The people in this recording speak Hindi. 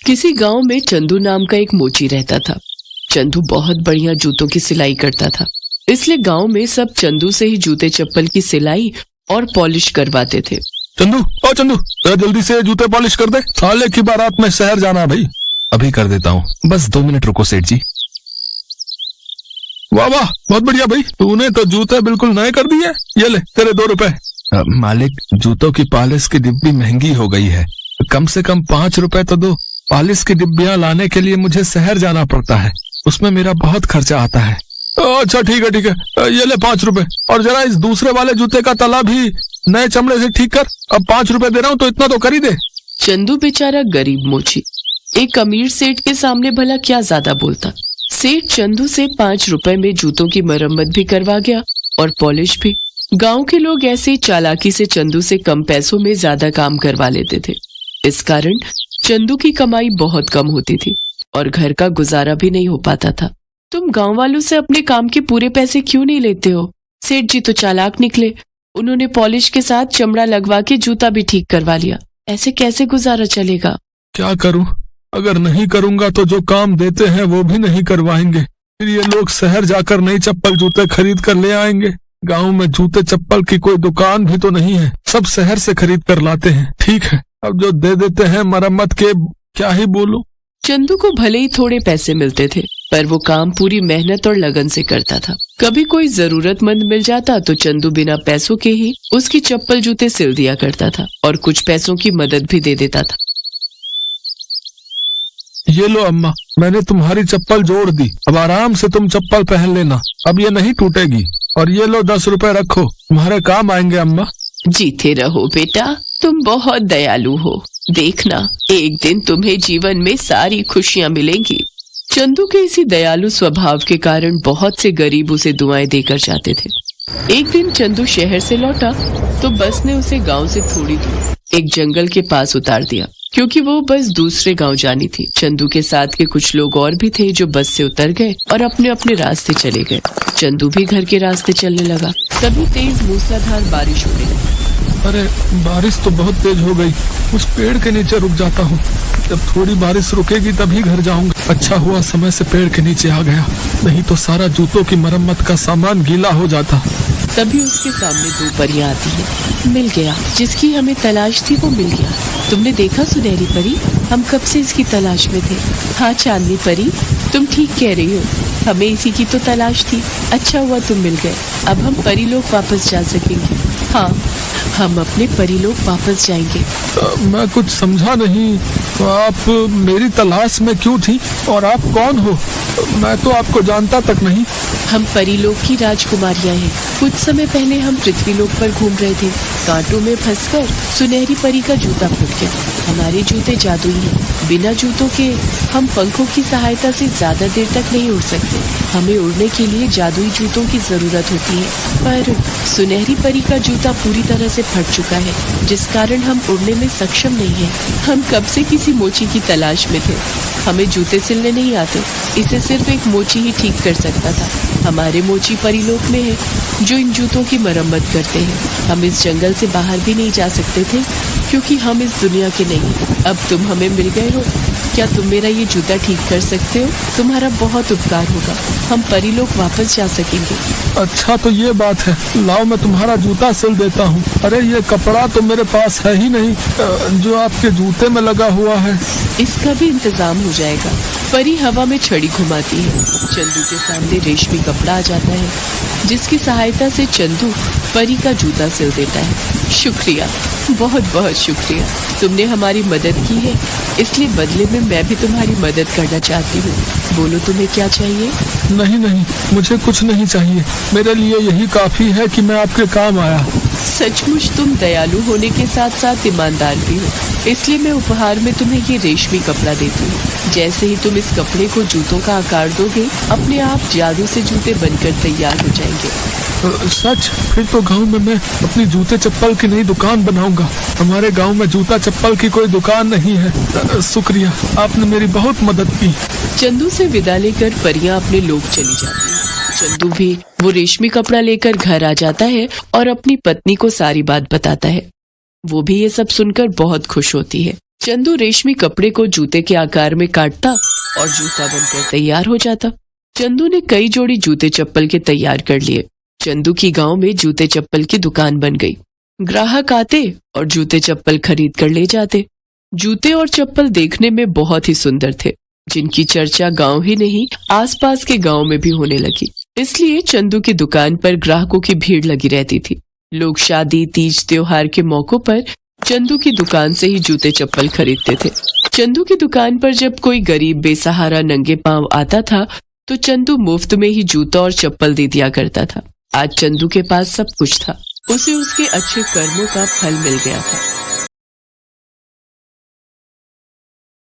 किसी गांव में चंदू नाम का एक मोची रहता था। चंदू बहुत बढ़िया जूतों की सिलाई करता था, इसलिए गांव में सब चंदू से ही जूते चप्पल की सिलाई और पॉलिश करवाते थे। चंदू, ओ चंदू, जल्दी से जूते पॉलिश कर दे, साले की बारात में शहर जाना है भाई। अभी कर देता हूँ, बस 2 मिनट रुको सेठ जी। वाह वाह, बहुत बढ़िया भाई, तूने तो जूते बिल्कुल नए कर दिए। ये ले तेरे 2 रुपए। मालिक, जूतों की पॉलिश की डिब्बी महंगी हो गई है, कम से कम 5 रुपए तो दो। पॉलिश की डिब्बियां लाने के लिए मुझे शहर जाना पड़ता है, उसमें मेरा बहुत खर्चा आता है। अच्छा ठीक है, ये ले 5 रुपए। और जरा इस दूसरे वाले जूते का तला भी नए चमड़े से ठीक कर। अब 5 रुपए दे रहा हूँ तो इतना तो कर ही दे। चंदू बेचारा गरीब मोची एक अमीर सेठ के सामने भला क्या ज्यादा बोलता। सेठ चंदू से 5 रुपए में जूतों की मरम्मत भी करवा गया और पॉलिश भी। गांव के लोग ऐसे चालाकी से चंदू से कम पैसों में ज्यादा काम करवा लेते थे। इस कारण चंदू की कमाई बहुत कम होती थी और घर का गुजारा भी नहीं हो पाता था। तुम गांव वालों से अपने काम के पूरे पैसे क्यों नहीं लेते हो? सेठ जी तो चालाक निकले, उन्होंने पॉलिश के साथ चमड़ा लगवा के जूता भी ठीक करवा लिया। ऐसे कैसे गुजारा चलेगा? क्या करूं? अगर नहीं करूंगा तो जो काम देते हैं वो भी नहीं करवाएंगे। फिर ये लोग शहर जाकर नई चप्पल जूते खरीद कर ले आएंगे। गांव में जूते चप्पल की कोई दुकान भी तो नहीं है, सब शहर से खरीद कर लाते हैं। ठीक है, अब जो दे देते हैं मरम्मत के, क्या ही बोलूं। चंदू को भले ही थोड़े पैसे मिलते थे, पर वो काम पूरी मेहनत और लगन से करता था। कभी कोई जरूरतमंद मिल जाता तो चंदू बिना पैसों के ही उसकी चप्पल जूते सिल दिया करता था और कुछ पैसों की मदद भी दे देता था। ये लो अम्मा, मैंने तुम्हारी चप्पल जोड़ दी, अब आराम से तुम चप्पल पहन लेना, अब ये नहीं टूटेगी। और ये लो 10 रुपए रखो, तुम्हारे काम आएंगे अम्मा। जीते रहो बेटा, तुम बहुत दयालु हो। देखना, एक दिन तुम्हें जीवन में सारी खुशियां मिलेंगी। चंदू के इसी दयालु स्वभाव के कारण बहुत से गरीब उसे दुआएं देकर जाते थे। एक दिन चंदू शहर से लौटा तो बस ने उसे गांव से थोड़ी दूर एक जंगल के पास उतार दिया, क्योंकि वो बस दूसरे गांव जानी थी। चंदू के साथ के कुछ लोग और भी थे जो बस से उतर गए और अपने अपने रास्ते चले गए। चंदू भी घर के रास्ते चलने लगा। तभी तेज मूसलाधार बारिश होने लगी। अरे बारिश तो बहुत तेज हो गई, उस पेड़ के नीचे रुक जाता हूँ, जब थोड़ी बारिश रुकेगी तभी घर जाऊंगा। अच्छा हुआ समय से पेड़ के नीचे आ गया, नहीं तो सारा जूतों की मरम्मत का सामान गीला हो जाता। तभी उसके सामने 2 परियां आती है। मिल गया, जिसकी हमें तलाश थी वो मिल गया। तुमने देखा सुनहरी परी, हम कब से इसकी तलाश में थे। हाँ चांदनी परी, तुम ठीक कह रही हो, हमें इसी की तो तलाश थी। अच्छा हुआ तुम मिल गए, अब हम परी लोग वापस जा सकेंगे। हाँ, हम अपने परी लोग वापस जाएंगे। मैं कुछ समझा नहीं, आप मेरी तलाश में क्यों थी और आप कौन हो? मैं तो आपको जानता तक नहीं। हम परी लोग की राजकुमारियां हैं। कुछ समय पहले हम पृथ्वी लोक पर घूम रहे थे, कांटों में फंसकर सुनहरी परी का जूता फूट गया। हमारे जूते जादुई हैं, बिना जूतों के हम पंखों की सहायता से ज्यादा देर तक नहीं उड़ सकते। हमें उड़ने के लिए जादुई जूतों की जरूरत होती है, पर सुनहरी परी का जूता पूरी तरह से फट चुका है, जिस कारण हम उड़ने में सक्षम नहीं है। हम कब से किसी मोची की तलाश में थे। हमें जूते सिलने नहीं आते, इसे सिर्फ एक मोची ही ठीक कर सकता था। हमारे मोची परिलोक में है, जो इन जूतों की मरम्मत करते हैं। हम इस जंगल से बाहर भी नहीं जा सकते थे, क्योंकि हम इस दुनिया के नहीं। अब तुम हमें मिल गए हो, क्या तुम मेरा ये जूता ठीक कर सकते हो? तुम्हारा बहुत उपकार होगा, हम परिलोक वापस जा सकेंगे। अच्छा तो ये बात है, लाओ मैं तुम्हारा जूता सिल देता हूँ। अरे ये कपड़ा तो मेरे पास है ही नहीं जो आपके जूते में लगा हुआ है। इसका भी इंतजाम हो जाएगा। परी हवा में छड़ी घुमाती है, चंदू के सामने रेशमी कपड़ा आ जाता है, जिसकी सहायता से चंदू परी का जूता सिल देता है। शुक्रिया, बहुत बहुत शुक्रिया, तुमने हमारी मदद की है, इसलिए बदले में मैं भी तुम्हारी मदद करना चाहती हूँ। बोलो तुम्हें क्या चाहिए? नहीं, मुझे कुछ नहीं चाहिए, मेरे लिए यही काफी है कि मैं आपके काम आया। सचमुच तुम दयालु होने के साथ साथ ईमानदार भी हो, इसलिए मैं उपहार में तुम्हें ये रेशमी कपड़ा देती हूँ। जैसे ही तुम इस कपड़े को जूतों का आकार दोगे, अपने आप जादू से जूते बनकर तैयार हो जाएंगे। सच? फिर तो गांव में मैं अपनी जूते चप्पल की नई दुकान बनाऊंगा। हमारे गांव में जूता चप्पल की कोई दुकान नहीं है। शुक्रिया, आपने मेरी बहुत मदद की। चंदू से विदा लेकर परियां अपने लोग चली जाती है। चंदू भी वो रेशमी कपड़ा लेकर घर आ जाता है और अपनी पत्नी को सारी बात बताता है। वो भी ये सब सुनकर बहुत खुश होती है। चंदू रेशमी कपड़े को जूते के आकार में काटता और जूता बनकर तैयार हो जाता। चंदू ने कई जोड़ी जूते चप्पल के तैयार कर लिए। चंदू की गांव में जूते चप्पल की दुकान बन गई। ग्राहक आते और जूते चप्पल खरीद कर ले जाते। जूते और चप्पल देखने में बहुत ही सुंदर थे, जिनकी चर्चा गांव ही नहीं आसपास के गांव में भी होने लगी। इसलिए चंदू की दुकान पर ग्राहकों की भीड़ लगी रहती थी। लोग शादी, तीज, त्योहार के मौकों पर चंदू की दुकान से ही जूते चप्पल खरीदते थे। चंदू की दुकान पर जब कोई गरीब, बेसहारा, नंगे पांव आता था तो चंदू मुफ्त में ही जूता और चप्पल दे दिया करता था। आज चंदू के पास सब कुछ था। उसे उसके अच्छे कर्मों का फल मिल गया था।